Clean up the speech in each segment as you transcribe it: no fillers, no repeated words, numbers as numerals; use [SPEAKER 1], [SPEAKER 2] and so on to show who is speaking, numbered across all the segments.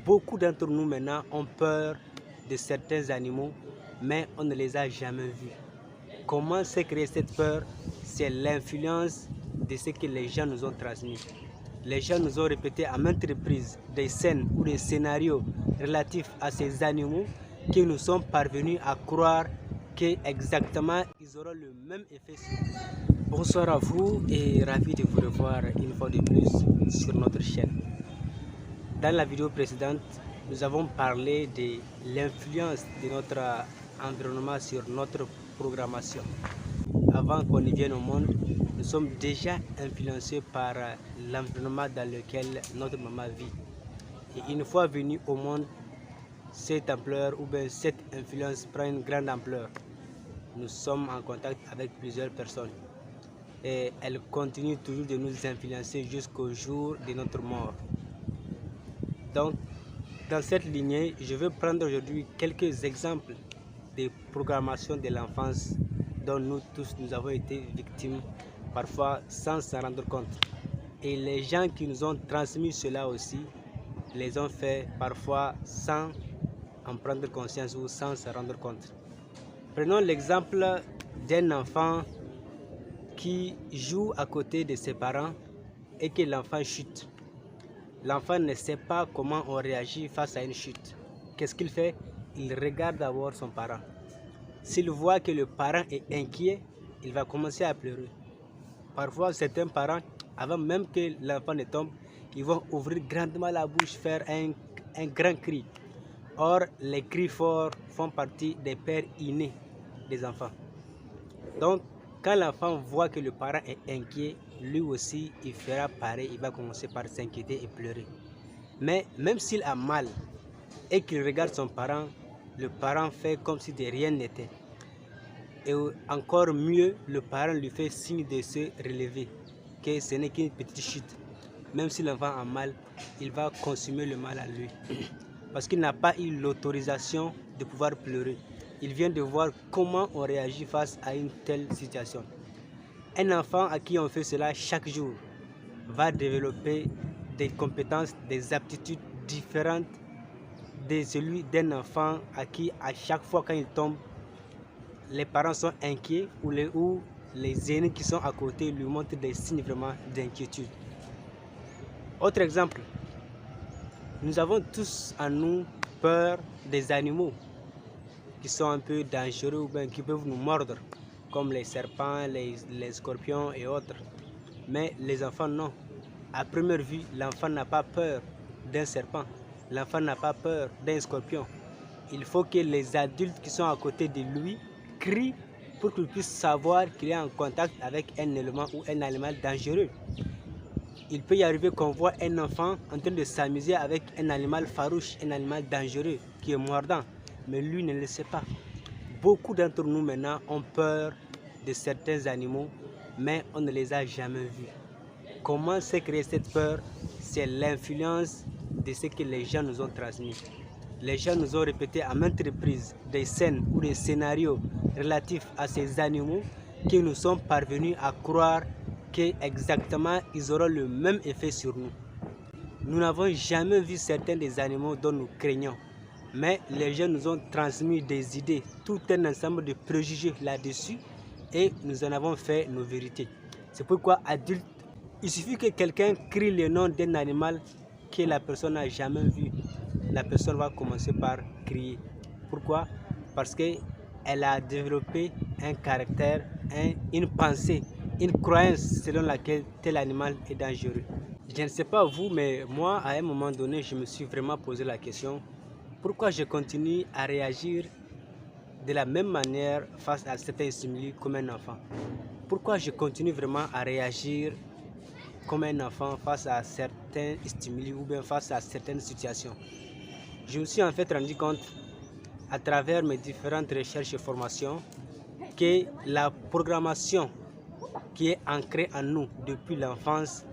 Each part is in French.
[SPEAKER 1] Beaucoup d'entre nous maintenant ont peur de certains animaux, mais on ne les a jamais vus. Comment s'est créée cette peur? C'est l'influence de ce que les gens nous ont transmis. Les gens nous ont répété à maintes reprises des scènes ou des scénarios relatifs à ces animaux que nous sommes parvenus à croire qu'exactement ils auront le même effet sur nous. Bonsoir à vous et ravi de vous revoir une fois de plus sur notre chaîne. Dans la vidéo précédente, nous avons parlé de l'influence de notre environnement sur notre programmation. Avant qu'on y vienne au monde, nous sommes déjà influencés par l'environnement dans lequel notre maman vit. Et une fois venu au monde, cette ampleur ou bien cette influence prend une grande ampleur. Nous sommes en contact avec plusieurs personnes et elle continue toujours de nous influencer jusqu'au jour de notre mort. Donc, dans cette lignée, je vais prendre aujourd'hui quelques exemples de programmation de l'enfance dont nous tous nous avons été victimes, parfois sans s'en rendre compte. Et les gens qui nous ont transmis cela aussi, les ont fait parfois sans en prendre conscience ou sans s'en rendre compte. Prenons l'exemple d'un enfant qui joue à côté de ses parents et que l'enfant chute. L'enfant ne sait pas comment on réagit face à une chute. Qu'est-ce qu'il fait? Il regarde d'abord son parent. S'il voit que le parent est inquiet, il va commencer à pleurer. Parfois, certains parents, avant même que l'enfant ne tombe, ils vont ouvrir grandement la bouche, faire un grand cri. Or, les cris forts font partie des pères innés des enfants. Donc, quand l'enfant voit que le parent est inquiet, lui aussi, il fera pareil, il va commencer par s'inquiéter et pleurer. Mais même s'il a mal et qu'il regarde son parent, le parent fait comme si de rien n'était. Et encore mieux, le parent lui fait signe de se relever, que ce n'est qu'une petite chute. Même si l'enfant a mal, il va consumer le mal à lui. Parce qu'il n'a pas eu l'autorisation de pouvoir pleurer. Il vient de voir comment on réagit face à une telle situation. Un enfant à qui on fait cela chaque jour va développer des compétences, des aptitudes différentes de celui d'un enfant à qui à chaque fois quand il tombe, les parents sont inquiets ou les aînés qui sont à côté lui montrent des signes vraiment d'inquiétude. Autre exemple, nous avons tous en nous peur des animaux qui sont un peu dangereux ou bien qui peuvent nous mordre, comme les serpents, les scorpions et autres. Mais les enfants, non. À première vue, l'enfant n'a pas peur d'un serpent. L'enfant n'a pas peur d'un scorpion. Il faut que les adultes qui sont à côté de lui crient pour qu'il puisse savoir qu'il est en contact avec un élément ou un animal dangereux. Il peut y arriver qu'on voit un enfant en train de s'amuser avec un animal farouche, un animal dangereux qui est mordant, mais lui ne le sait pas. Beaucoup d'entre nous maintenant ont peur de certains animaux, mais on ne les a jamais vus. Comment s'est créée cette peur? C'est l'influence de ce que les gens nous ont transmis. Les gens nous ont répété à maintes reprises des scènes ou des scénarios relatifs à ces animaux que nous sommes parvenus à croire qu'exactement ils auront le même effet sur nous. Nous n'avons jamais vu certains des animaux dont nous craignons, mais les gens nous ont transmis des idées, tout un ensemble de préjugés là-dessus et nous en avons fait nos vérités. C'est pourquoi adultes, il suffit que quelqu'un crie le nom d'un animal que la personne n'a jamais vu. La personne va commencer par crier. Pourquoi? Parce qu'elle a développé un caractère, une pensée, une croyance selon laquelle tel animal est dangereux. Je ne sais pas vous, mais moi, à un moment donné, je me suis vraiment posé la question, pourquoi je continue à réagir de la même manière face à certains stimuli comme un enfant? Pourquoi je continue vraiment à réagir comme un enfant face à certains stimuli ou bien face à certaines situations? Je me suis en fait rendu compte à travers mes différentes recherches et formations que la programmation qui est ancrée en nous depuis l'enfance,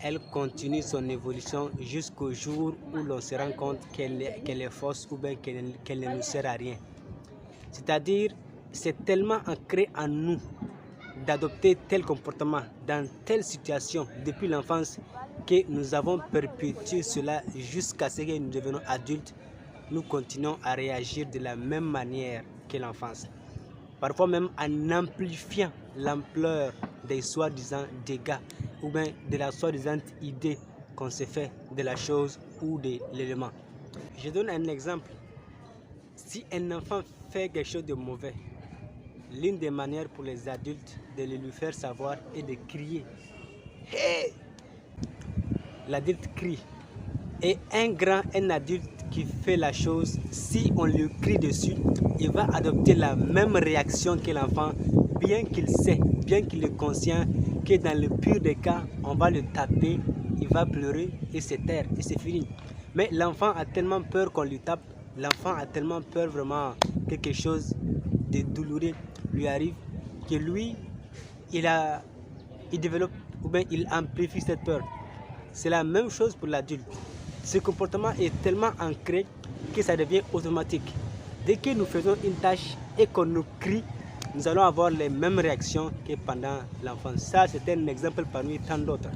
[SPEAKER 1] elle continue son évolution jusqu'au jour où l'on se rend compte qu'elle est fausse ou bien qu'elle ne nous sert à rien. C'est-à-dire, c'est tellement ancré en nous d'adopter tel comportement dans telle situation depuis l'enfance que nous avons perpétué cela jusqu'à ce que nous devenons adultes, nous continuons à réagir de la même manière que l'enfance. Parfois même en amplifiant l'ampleur des soi-disant dégâts ou bien de la soi-disant idée qu'on se fait de la chose ou de l'élément. Je donne un exemple. Si un enfant fait quelque chose de mauvais, l'une des manières pour les adultes de le lui faire savoir est de crier. Hey! L'adulte crie. Et un adulte qui fait la chose, si on lui crie dessus, il va adopter la même réaction que l'enfant, bien qu'il sait, bien qu'il est conscient que dans le pire des cas, on va le taper, il va pleurer et se taire et c'est fini. Mais l'enfant a tellement peur qu'on lui tape, l'enfant a tellement peur vraiment que quelque chose de douloureux lui arrive, que lui, il développe ou bien il amplifie cette peur. C'est la même chose pour l'adulte. Ce comportement est tellement ancré que ça devient automatique. Dès que nous faisons une tâche et qu'on nous crie, nous allons avoir les mêmes réactions que pendant l'enfance. Ça, c'est un exemple parmi tant d'autres.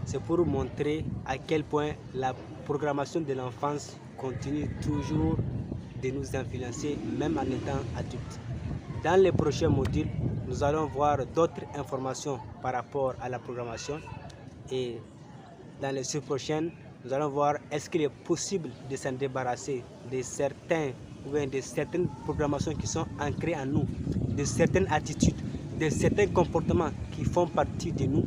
[SPEAKER 1] C'est pour montrer à quel point la programmation de l'enfance continue toujours de nous influencer, même en étant adulte. Dans les prochains modules, nous allons voir d'autres informations par rapport à la programmation et dans les prochaines, nous allons voir est-ce qu'il est possible de s'en débarrasser de certaines programmations qui sont ancrées en nous, de certaines attitudes, de certains comportements qui font partie de nous.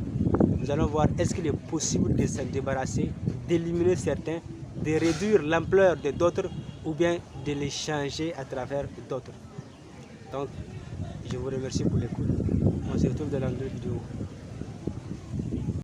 [SPEAKER 1] Nous allons voir est-ce qu'il est possible de s'en débarrasser, d'éliminer certains, de réduire l'ampleur de d'autres ou bien de les changer à travers d'autres. Donc, je vous remercie pour l'écoute. On se retrouve dans la nouvelle vidéo.